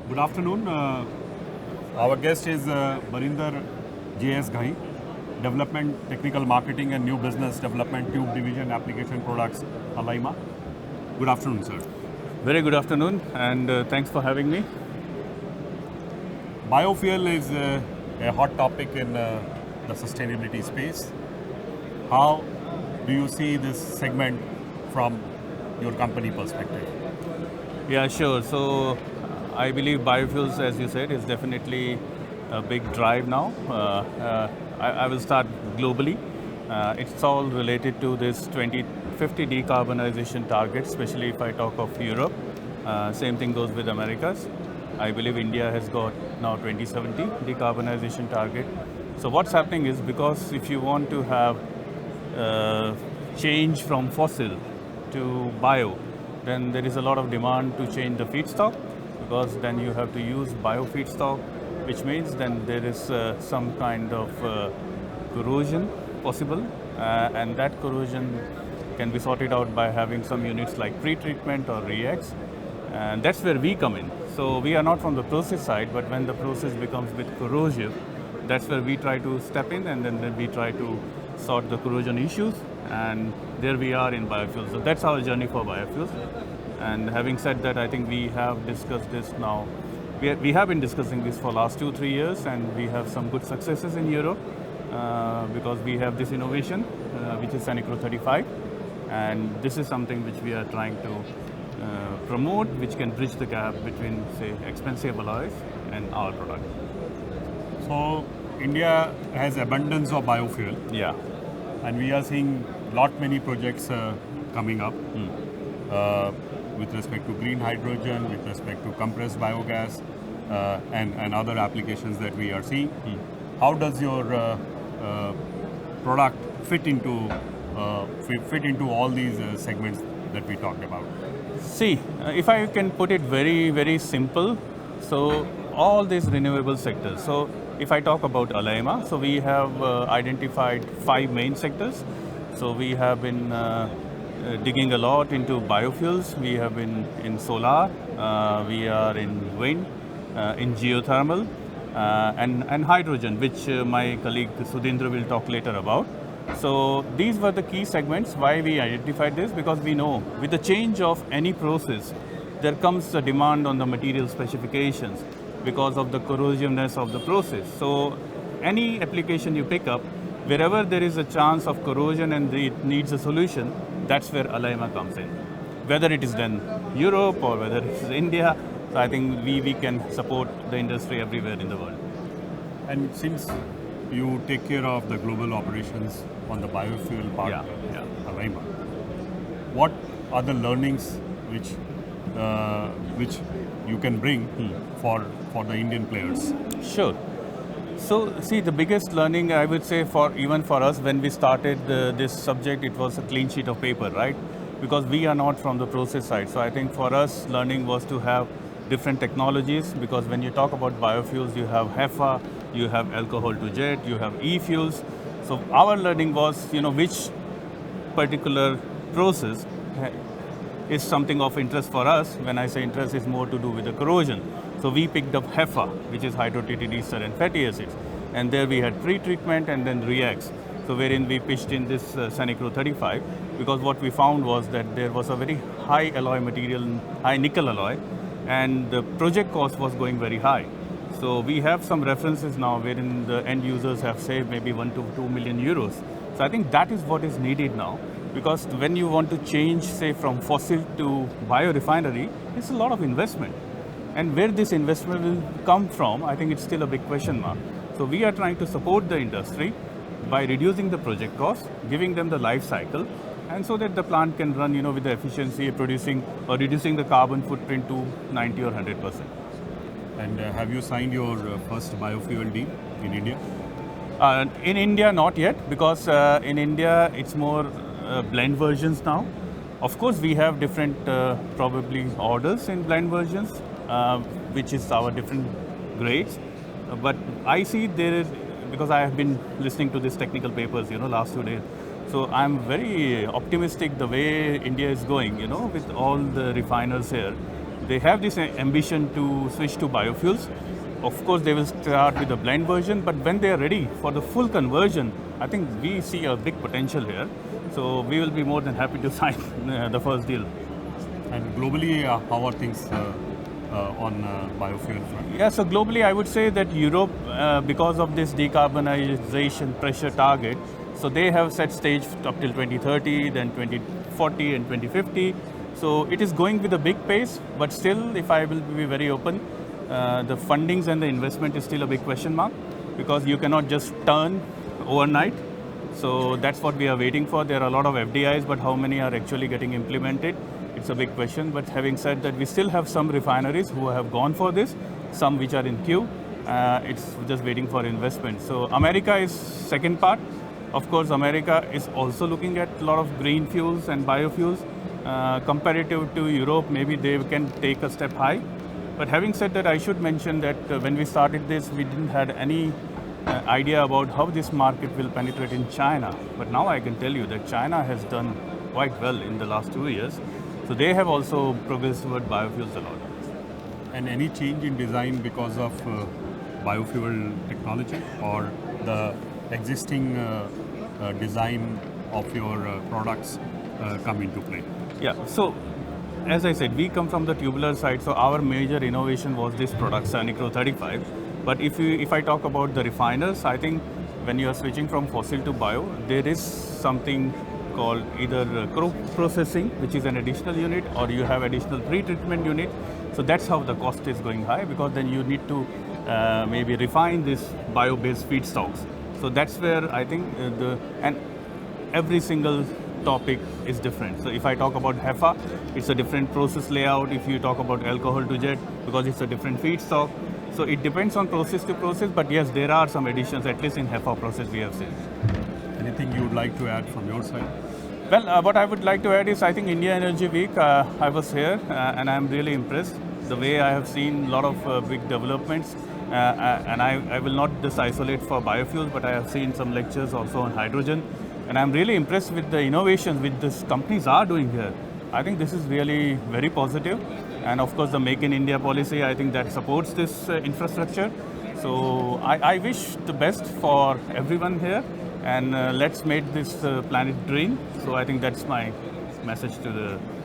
Good afternoon. Our guest is Barinder J.S. Ghai, Development, Technical Marketing and New Business Development, Tube Division, Application Products, Alleima. Good afternoon, sir. Very good afternoon, and thanks for having me. Biofuel is a hot topic in the sustainability space. How do you see this segment from your company perspective? Yeah, sure. So I believe biofuels, as you said, is definitely a big drive now. I will start globally. It's all related to this 2050 decarbonization target, especially if I talk of Europe. Same thing goes with Americas. I believe India has got now 2070 decarbonization target. So what's happening is, because if you want to have change from fossil to bio, then there is a lot of demand to change the feedstock, because then you have to use bio feedstock, which means then there is some kind of corrosion possible, and that corrosion can be sorted out by having some units like pre-treatment or reacts, and that's where we come in. So we are not from the process side, but when the process becomes a bit corrosive, that's where we try to step in, and then we try to sort the corrosion issues, and there we are in biofuels. So that's our journey for biofuels. And having said that, I think we have discussed this now. We have been discussing this for last 2-3 years, and we have some good successes in Europe because we have this innovation, which is Sanicro 35, and this is something which we are trying to promote, which can bridge the gap between, say, expensive alloys and our product. So India has abundance of biofuel. Yeah. And we are seeing many projects coming up with respect to green hydrogen, with respect to compressed biogas, and other applications that we are seeing. How does your product fit into all these segments that we talked about? See, if I can put it very, very simple, so all these renewable sectors. So if I talk about Alleima, so we have identified 5 main sectors. So we have been digging a lot into biofuels. We have been in solar, we are in wind, in geothermal, and hydrogen, which my colleague Sudhindra will talk later about. So these were the key segments. Why we identified this? Because we know with the change of any process, there comes a demand on the material specifications because of the corrosiveness of the process. So any application you pick up, wherever there is a chance of corrosion and it needs a solution, that's where Alleima comes in. Whether it is then Europe or whether it is India, so I think we can support the industry everywhere in the world. And since you take care of the global operations on the biofuel part of Alleima, what are the learnings which you can bring for the Indian players? Sure. So see, the biggest learning, I would say, even for us, when we started this subject, it was a clean sheet of paper, right? Because we are not from the process side. So I think for us, learning was to have different technologies, because when you talk about biofuels, you have HEFA, you have alcohol to jet, you have e-fuels. So our learning was, which particular process is something of interest for us. When I say interest, is more to do with the corrosion. So we picked up HEFA, which is hydrotreated ester and fatty acids. And there we had pre-treatment and then reacts. So wherein we pitched in this Sanicro 35, because what we found was that there was a very high alloy material, high nickel alloy, and the project cost was going very high. So we have some references now wherein the end users have saved maybe 1 to 2 million euros. So I think that is what is needed now, because when you want to change, say, from fossil to biorefinery, it's a lot of investment. And where this investment will come from, I think it's still a big question mark. So we are trying to support the industry by reducing the project cost, giving them the life cycle, and so that the plant can run, with the efficiency, producing or reducing the carbon footprint to 90 or 100%. And have you signed your first biofuel deal in India? In India, not yet, because in India, it's more blend versions now. Of course, we have different probably orders in blend versions, which is our different grades. But I see there is, because I have been listening to these technical papers, last 2 days. So I'm very optimistic the way India is going, with all the refiners here, they have this ambition to switch to biofuels. Of course, they will start with the blend version, but when they are ready for the full conversion, I think we see a big potential here. So we will be more than happy to sign the first deal. And globally, how are things on biofuel front? Yeah, so globally, I would say that Europe, because of this decarbonization pressure target, so they have set stage up till 2030, then 2040 and 2050. So it is going with a big pace, but still, if I will be very open, the fundings and the investment is still a big question mark, because you cannot just turn overnight. So that's what we are waiting for. There are a lot of FDIs, but how many are actually getting implemented? It's a big question. But having said that, we still have some refineries who have gone for this, some which are in queue. It's just waiting for investment. So America is second part. Of course, America is also looking at a lot of green fuels and biofuels. Comparative to Europe, maybe they can take a step high. But having said that, I should mention that when we started this, we didn't have any idea about how this market will penetrate in China. But now I can tell you that China has done quite well in the last 2 years. So they have also progressed toward biofuels a lot. And any change in design because of biofuel technology, or the existing design of your products come into play? Yeah, so as I said, we come from the tubular side, so our major innovation was this product, Sanicro 35. But if I talk about the refiners, I think when you are switching from fossil to bio, there is something called either processing, which is an additional unit, or you have additional pre-treatment unit. So that's how the cost is going high, because then you need to maybe refine this bio-based feedstocks. So that's where I think and every single topic is different. So if I talk about HEFA, it's a different process layout. If you talk about alcohol to jet, because it's a different feedstock. So it depends on process to process, but yes, there are some additions, at least in HEFA process we have seen. Anything you would like to add from your side? Well, what I would like to add is, I think India Energy Week, I was here and I'm really impressed. The way I have seen a lot of big developments, and I will not just isolate for biofuels, but I have seen some lectures also on hydrogen. And I'm really impressed with the innovations which these companies are doing here. I think this is really very positive. And of course, the Make in India policy, I think that supports this infrastructure. So I wish the best for everyone here, and let's make this planet green. So I think that's my message to the